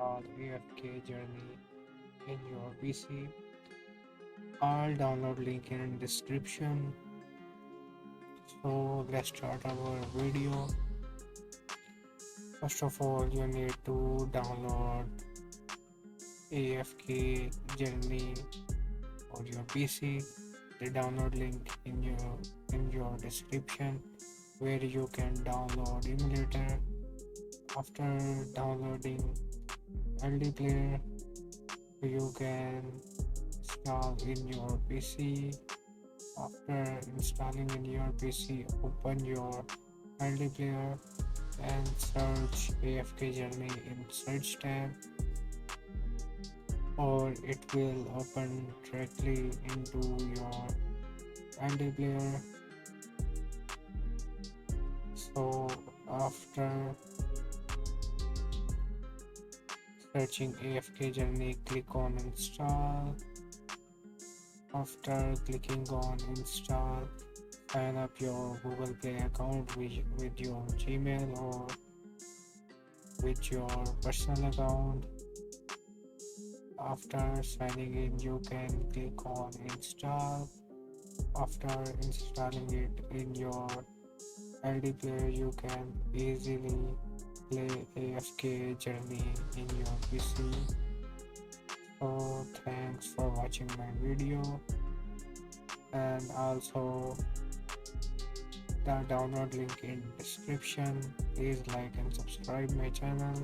install AFK journey in your PC. I'll download link in description. So let's start our video. First of all, you need to download AFK journey for your PC. The download link in your description where you can download emulator. After downloading LD player, you can install in your PC. After installing in your PC, open your LD player and search AFK journey in search tab, or it will open directly into your LD player. So after searching AFK journey, click on install. After clicking on install, sign up your Google Play account with your Gmail or with your personal account. After signing in, you can click on install. After installing it in your LD player, you can easily play AFK journey in your PC. So thanks for watching my video, and also the download link in description. Please like and subscribe my channel.